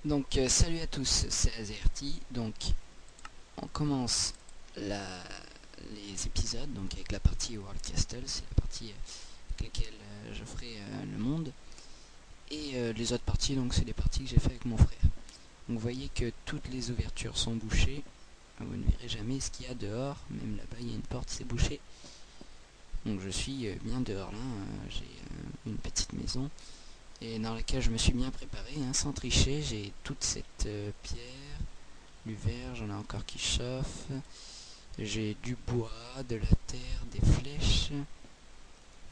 Donc salut à tous, c'est AZRT. Donc on commence les épisodes donc avec la partie World Castle, c'est la partie avec laquelle je ferai le monde. Et les autres parties, donc c'est des parties que j'ai fait avec mon frère. Donc vous voyez que toutes les ouvertures sont bouchées. Vous ne verrez jamais ce qu'il y a dehors, même là-bas il y a une porte, c'est bouché. Donc je suis bien dehors là, j'ai une petite maison et dans laquelle je me suis bien préparé, sans tricher. J'ai toute cette pierre, du verre, j'en ai encore qui chauffe, j'ai du bois, de la terre, des flèches,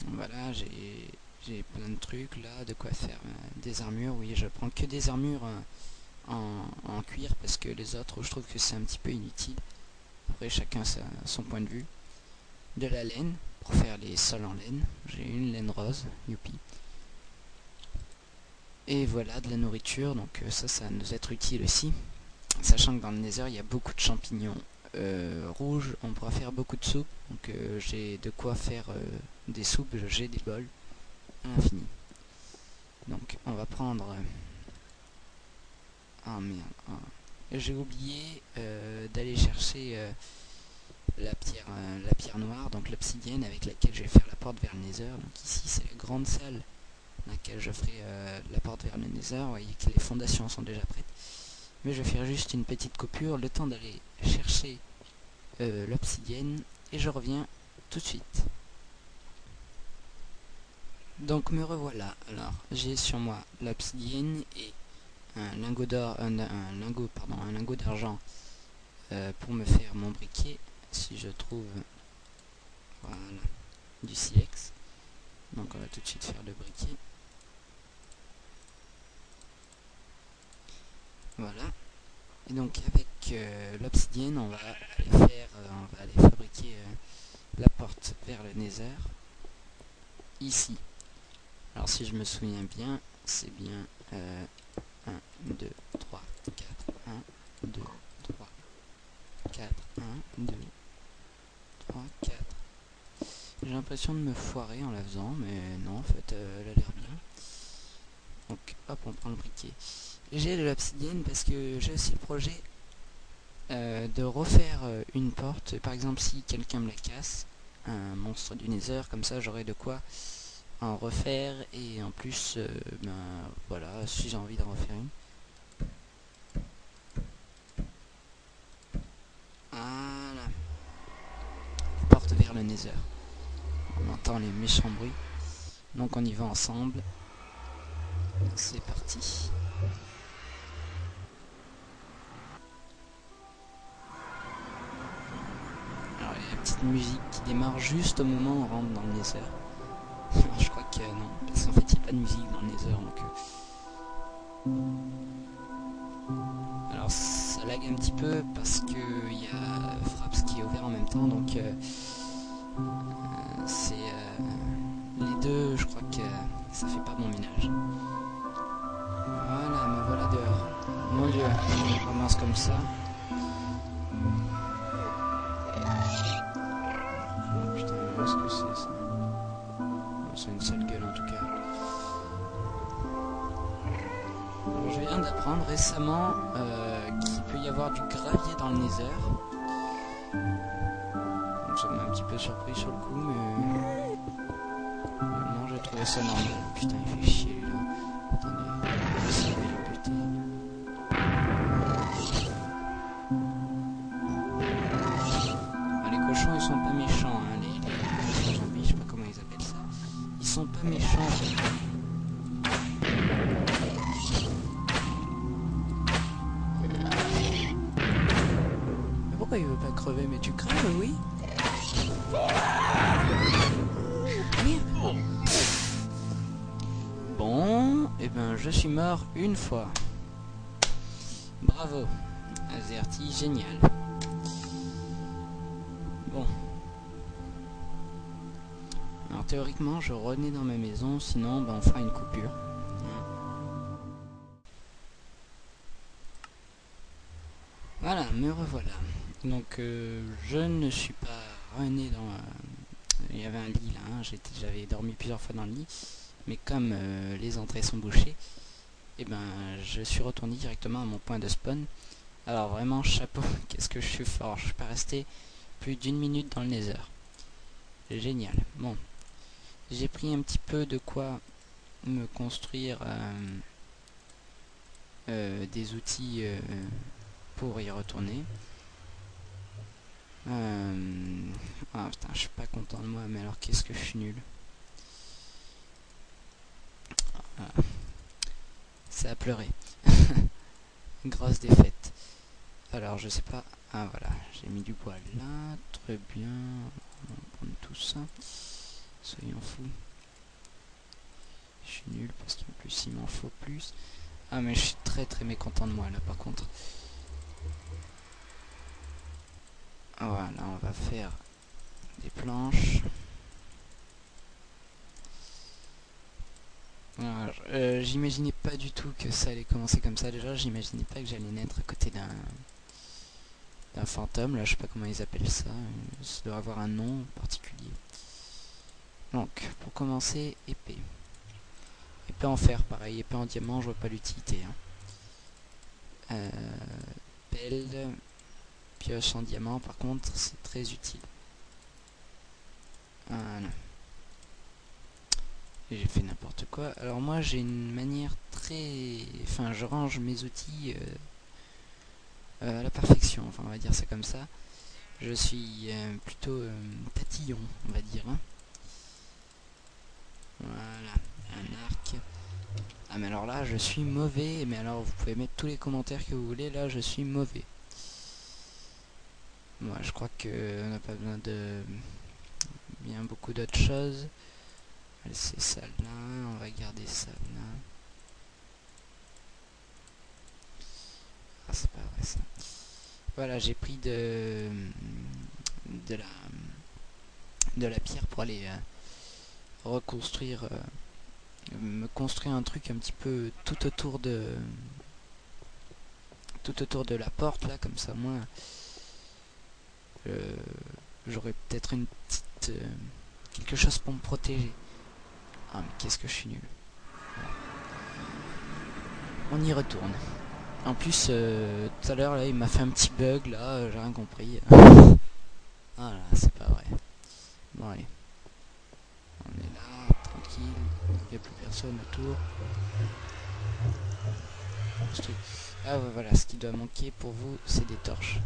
voilà, j'ai plein de trucs là, de quoi faire des armures. Oui, je prends que des armures en cuir parce que les autres je trouve que c'est un petit peu inutile. Après chacun son point de vue. De la laine pour faire les sols en laine, j'ai une laine rose, youpi. Et voilà, de la nourriture, donc ça va nous être utile aussi. Sachant que dans le Nether, il y a beaucoup de champignons rouges, on pourra faire beaucoup de soupes. Donc j'ai de quoi faire des soupes, j'ai des bols à l'infini. Donc on va prendre... Ah merde, j'ai oublié d'aller chercher la pierre noire, donc l'obsidienne avec laquelle je vais faire la porte vers le Nether. Donc ici c'est la grande salle dans laquelle je ferai la porte vers le Nether. Vous voyez que les fondations sont déjà prêtes. Mais je vais faire juste une petite coupure, le temps d'aller chercher l'obsidienne, et je reviens tout de suite. Donc me revoilà. Alors j'ai sur moi l'obsidienne et un lingot d'or, un lingot d'argent pour me faire mon briquet. Si je trouve, voilà, du silex. Donc on va tout de suite faire le briquet. Voilà. Et donc avec l'obsidienne, on va aller fabriquer la porte vers le Nether. Ici. Alors si je me souviens bien, c'est bien 1, 2, 3, 4, 1, 2, 3, 4, 1, 2, 3, 4. J'ai l'impression de me foirer en la faisant, mais non, en fait, elle a l'air bien. Donc, hop, on prend le briquet. J'ai de l'obsidienne parce que j'ai aussi le projet de refaire une porte. Par exemple, si quelqu'un me la casse, un monstre du Nether, comme ça, j'aurai de quoi en refaire. Et en plus, voilà, si j'ai envie d'en refaire une. Voilà. Porte vers le Nether. On entend les méchants bruits. Donc on y va ensemble. C'est parti. Alors il y a la petite musique qui démarre juste au moment où on rentre dans le Nether. Alors, je crois que non, parce qu'en fait il n'y a pas de musique dans le Nether. Donc alors ça lag un petit peu parce que il y a Fraps qui est ouvert en même temps. Donc c'est les deux, je crois que ça fait pas bon ménage. Voilà, me voilà dehors. Mon dieu, on commence comme ça. Oh putain, qu'est-ce que c'est ça? C'est une sale gueule en tout cas. Alors, je viens d'apprendre récemment qu'il peut y avoir du gravier dans le Nether. Donc ça m'a un petit peu surpris sur le coup, mais non, j'ai trouvé ça normal. Putain, il fait chier là. Attendez, ça va le buter. Ah, les cochons ils sont pas méchants, les zombies, je sais pas comment ils appellent ça. Ils sont pas méchants. Mais pourquoi il veut pas crever? Mais tu crèves, oui? Merde. Bon, et ben je suis mort une fois. Bravo, AZRT, génial. Bon. Alors théoriquement je renais dans ma maison, sinon on fera une coupure. Voilà, me revoilà. Donc je ne suis pas rené dans... il y avait un lit là, j'avais dormi plusieurs fois dans le lit. Mais comme les entrées sont bouchées, et ben je suis retourné directement à mon point de spawn. Alors vraiment chapeau, qu'est-ce que je suis fort, je suis pas resté plus d'une minute dans le nether. Génial. Bon, j'ai pris un petit peu de quoi me construire des outils pour y retourner. Ah putain, je suis pas content de moi, mais alors qu'est-ce que je suis nul. Ah, ça a pleuré. Grosse défaite. Alors je sais pas. Ah voilà, j'ai mis du bois là, très bien. On va prendre tout ça. Soyons fous. Je suis nul parce qu'en plus il m'en faut plus. Ah mais je suis très mécontent de moi là par contre. Voilà, on va faire des planches. J'imaginais pas du tout que ça allait commencer comme ça. Déjà, j'imaginais pas que j'allais naître à côté d'un fantôme. Là, je sais pas comment ils appellent ça. Ça doit avoir un nom particulier. Donc, pour commencer, épée. Épée en fer, pareil. Épée en diamant, je vois pas l'utilité. Pelle, pioche en diamant, par contre, c'est très utile. Voilà. J'ai fait n'importe quoi. Alors moi, j'ai une manière très... Enfin, je range mes outils à la perfection. Enfin, on va dire ça comme ça. Je suis plutôt tatillon, on va dire. Voilà, un arc. Ah mais alors là, je suis mauvais. Mais alors, vous pouvez mettre tous les commentaires que vous voulez. Là, je suis mauvais. Moi, je crois qu'on n'a pas besoin de bien beaucoup d'autres choses. C'est ça là, on va garder ça là. Ah, c'est pas vrai ça. Voilà, j'ai pris de la pierre pour aller reconstruire, me construire un truc un petit peu tout autour de la porte là, comme ça moi j'aurais peut-être une petite quelque chose pour me protéger. Ah mais qu'est-ce que je suis nul. On y retourne. En plus tout à l'heure là il m'a fait un petit bug là, j'ai rien compris. Ah là c'est pas vrai. Bon allez. On est là, tranquille, il n'y a plus personne autour. Ah ouais, voilà, ce qui doit manquer pour vous, c'est des torches.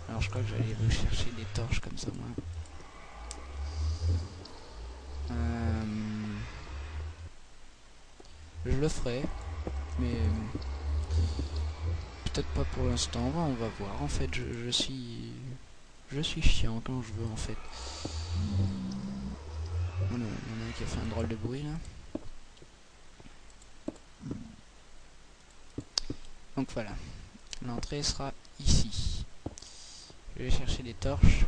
Alors je crois que j'allais vous chercher des torches comme ça moi. Je le ferai, mais peut-être pas pour l'instant, on va voir. En fait, je suis chiant quand je veux en fait. Voilà, il y en a un qui a fait un drôle de bruit là. Donc voilà, l'entrée sera ici. Je vais chercher des torches.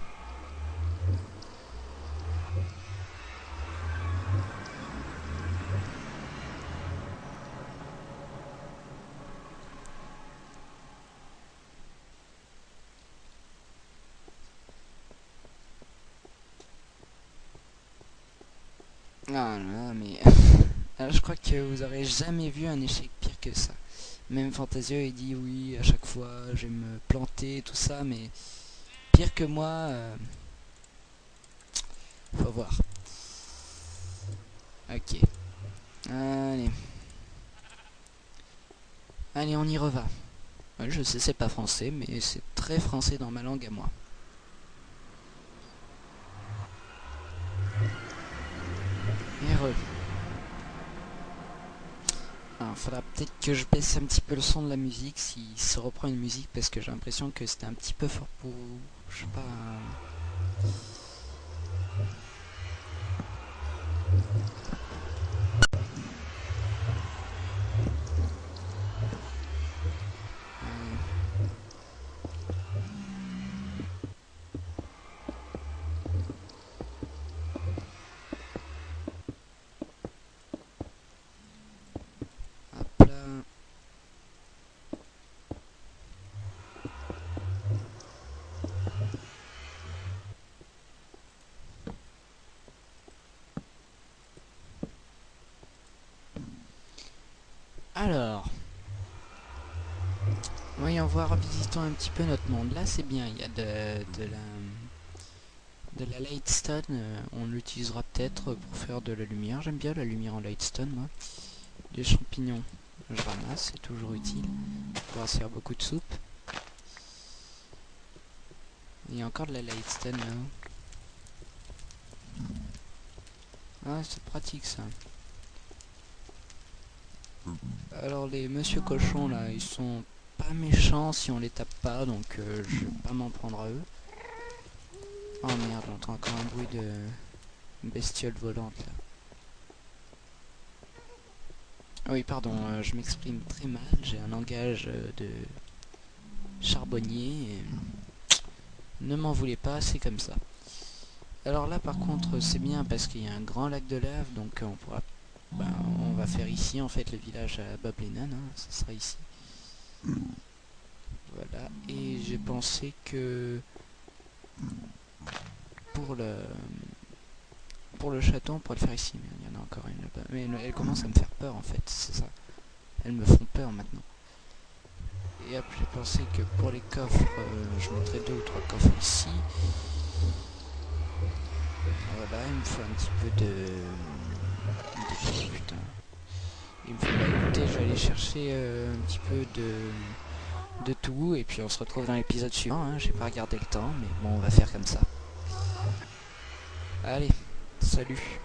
Ah là, mais je crois que vous aurez jamais vu un échec pire que ça. Même Fantasio il dit oui à chaque fois je vais me planter tout ça, mais pire que moi, faut voir. Ok, allez, allez on y reva. Ouais, je sais c'est pas français, mais c'est très français dans ma langue à moi. Heureux. Alors, faudra peut-être que je baisse un petit peu le son de la musique s'il se reprend une musique parce que j'ai l'impression que c'était un petit peu fort pour vous. Je sais pas. Hop là. Voyons voir, visitons un petit peu notre monde. Là c'est bien, il y a de la lightstone, on l'utilisera peut-être pour faire de la lumière. J'aime bien la lumière en lightstone moi. Des champignons, je ramasse, c'est toujours utile. On va se faire beaucoup de soupe. Il y a encore de la lightstone là-haut. Ah, c'est pratique ça. Alors les monsieur cochons là, ils sont pas méchants si on les tape pas, donc je vais pas m'en prendre à eux. Oh merde, j'entends encore un bruit de bestiole volante là. Ah oui, pardon, je m'exprime très mal, j'ai un langage de charbonnier. Et ne m'en voulez pas, c'est comme ça. Alors là par contre c'est bien parce qu'il y a un grand lac de lave, donc on pourra... Ben, on va faire ici en fait le village à Bob Lennon, hein, ça sera ici. Voilà, et j'ai pensé que pour le château on pourrait le faire ici, mais il y en a encore une là-bas. Mais elle commence à me faire peur en fait, c'est ça. Elles me font peur maintenant. Et après j'ai pensé que pour les coffres, je mettrais 2 ou 3 coffres ici. Voilà, il me faut un petit peu putain. Il me faut... Bah écoutez, je vais aller chercher un petit peu de tout, et puis on se retrouve dans l'épisode suivant, hein. J'ai pas regardé le temps, mais bon, on va faire comme ça. Allez, salut.